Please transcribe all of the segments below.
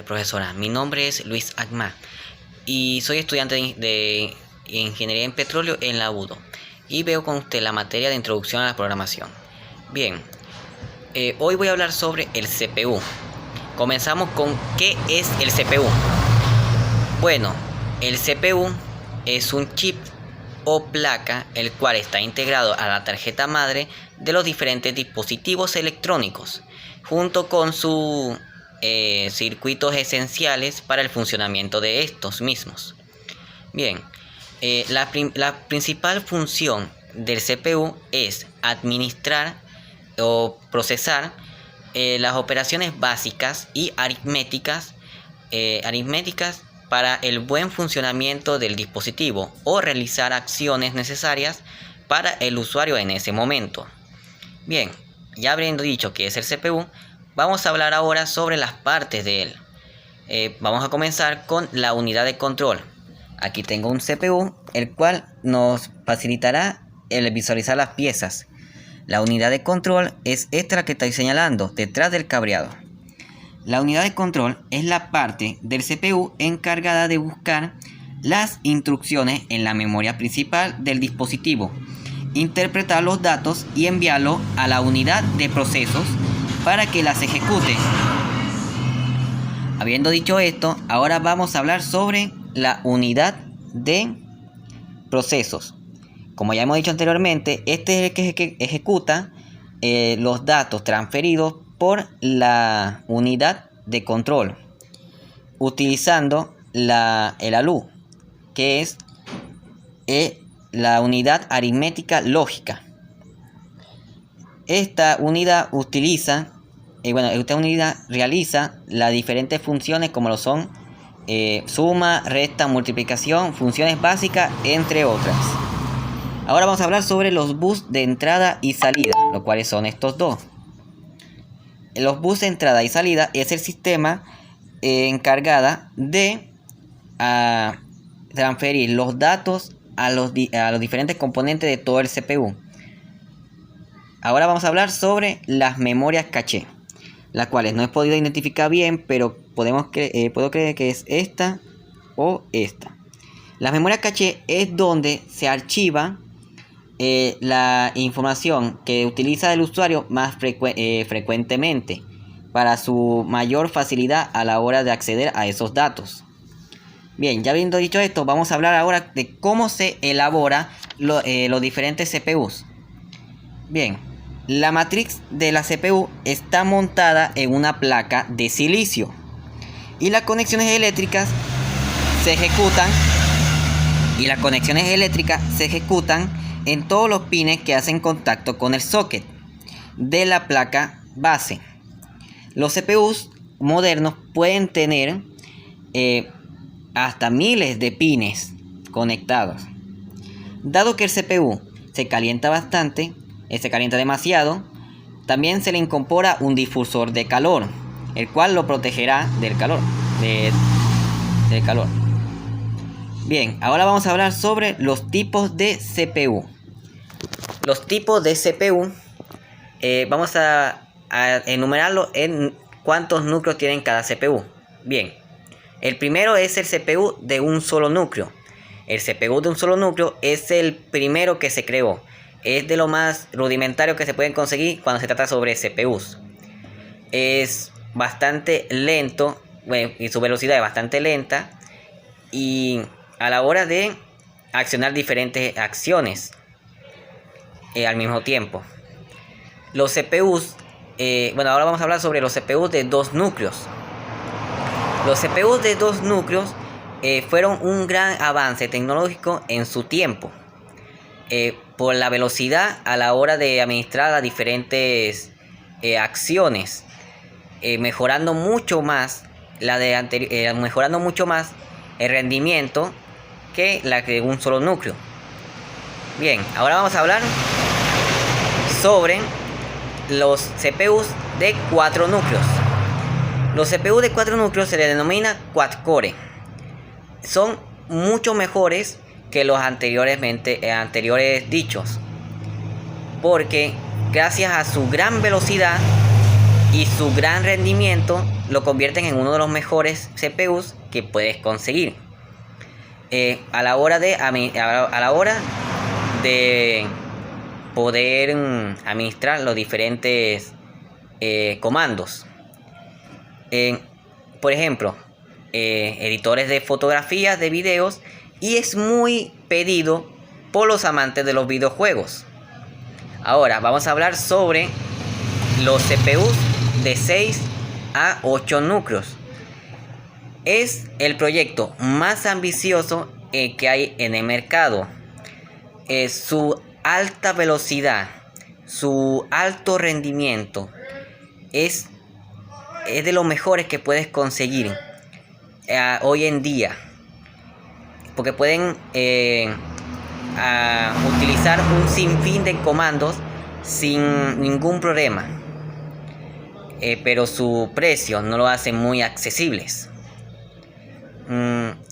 Profesora, mi nombre es Luis Agma y soy estudiante de Ingeniería en Petróleo en la UDO y veo con usted la materia de Introducción a la Programación. Bien, hoy voy a hablar sobre el CPU. Comenzamos con ¿qué es el CPU? Bueno, el CPU es un chip o placa el cual está integrado a la tarjeta madre de los diferentes dispositivos electrónicos junto con sus circuitos esenciales para el funcionamiento de estos mismos. Bien, la principal función del CPU es administrar o procesar las operaciones básicas y aritméticas para el buen funcionamiento del dispositivo o realizar acciones necesarias para el usuario en ese momento. Bien, ya habiendo dicho que es el CPU, vamos a hablar ahora sobre las partes de él. Vamos a comenzar con la unidad de control. Aquí tengo un CPU, el cual nos facilitará el visualizar las piezas. La unidad de control es esta la que estoy señalando, detrás del cableado. La unidad de control es la parte del CPU encargada de buscar las instrucciones en la memoria principal del dispositivo, interpretar los datos y enviarlos a la unidad de procesos para que las ejecute. Habiendo dicho esto, ahora vamos a hablar sobre la unidad de procesos. Como ya hemos dicho anteriormente, este es el que ejecuta los datos transferidos por la unidad de control, utilizando el ALU, que es la unidad aritmética lógica. Esta unidad realiza las diferentes funciones como lo son suma, resta, multiplicación, funciones básicas, entre otras. Ahora vamos a hablar sobre los bus de entrada y salida, los cuales son estos dos. Los bus de entrada y salida es el sistema encargada de transferir los datos a los diferentes componentes de todo el CPU. Ahora vamos a hablar sobre las memorias caché, las cuales no he podido identificar bien, pero puedo creer que es esta o esta. Las memorias caché es donde se archiva la información que utiliza el usuario más frecuentemente para su mayor facilidad a la hora de acceder a esos datos. Bien, ya habiendo dicho esto, vamos a hablar ahora de cómo se elabora los diferentes CPUs. Bien, la matriz de la CPU está montada en una placa de silicio y las conexiones eléctricas se ejecutan en todos los pines que hacen contacto con el socket de la placa base. Los CPUs modernos pueden tener hasta miles de pines conectados. Dado que el CPU se calienta demasiado, también se le incorpora un difusor de calor, el cual lo protegerá del calor. Bien, ahora vamos a hablar sobre los tipos de CPU. Los tipos de CPU, vamos a enumerarlo en cuántos núcleos tienen cada CPU. Bien, el primero es el CPU de un solo núcleo. El CPU de un solo núcleo es el primero que se creó. Es de lo más rudimentario que se pueden conseguir cuando se trata sobre CPUs. Es bastante lento, y su velocidad es bastante lenta. Y a la hora de accionar diferentes acciones al mismo tiempo. Los CPUs, ahora vamos a hablar sobre los CPUs de dos núcleos. Los CPUs de dos núcleos fueron un gran avance tecnológico en su tiempo, por la velocidad a la hora de administrar las diferentes acciones, mejorando mucho más el rendimiento que la de un solo núcleo. Bien, ahora vamos a hablar sobre los CPUs de 4 núcleos. Los CPUs de 4 núcleos se les denomina quad-core. Son mucho mejores que los anteriores dichos, porque gracias a su gran velocidad y su gran rendimiento lo convierten en uno de los mejores CPUs que puedes conseguir. A la hora de poder administrar los diferentes comandos. Por ejemplo, editores de fotografías, de videos, y es muy pedido por los amantes de los videojuegos. Ahora vamos a hablar sobre los CPUs de 6 a 8 núcleos. Es el proyecto más ambicioso que hay en el mercado. Su alta velocidad, su alto rendimiento es de los mejores que puedes conseguir hoy en día, porque pueden utilizar un sinfín de comandos sin ningún problema, pero su precio no lo hace muy accesibles.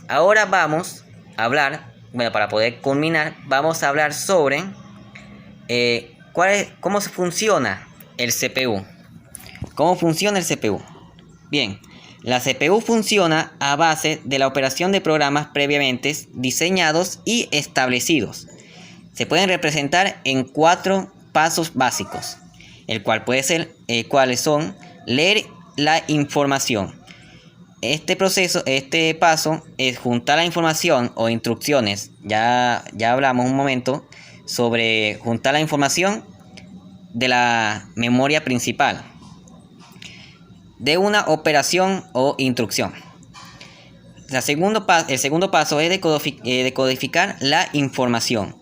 Ahora vamos a hablar, para poder culminar, vamos a hablar sobre cómo funciona el CPU. ¿Cómo funciona el CPU? Bien, la CPU funciona a base de la operación de programas previamente diseñados y establecidos. Se pueden representar en 4 pasos básicos, cuáles son: leer la información. Este paso es juntar la información o instrucciones. Ya hablamos un momento sobre juntar la información de la memoria principal de una operación o instrucción. El segundo paso es decodificar la información.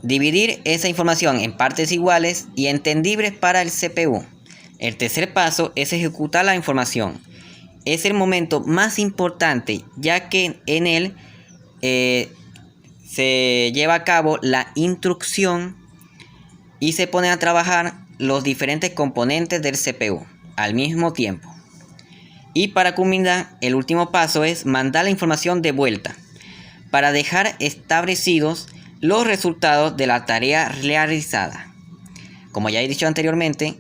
Dividir esa información en partes iguales y entendibles para el CPU. El tercer paso es ejecutar la información. Es el momento más importante, ya que en él se lleva a cabo la instrucción y se ponen a trabajar los diferentes componentes del CPU al mismo tiempo. Y para culminar, el último paso es mandar la información de vuelta para dejar establecidos los resultados de la tarea realizada. Como ya he dicho anteriormente,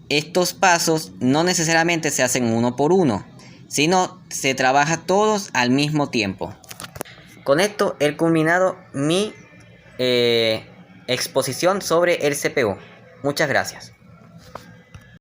estos pasos no necesariamente se hacen uno por uno, sino se trabaja todos al mismo tiempo. Con esto he culminado mi exposición sobre el CPU. Muchas gracias.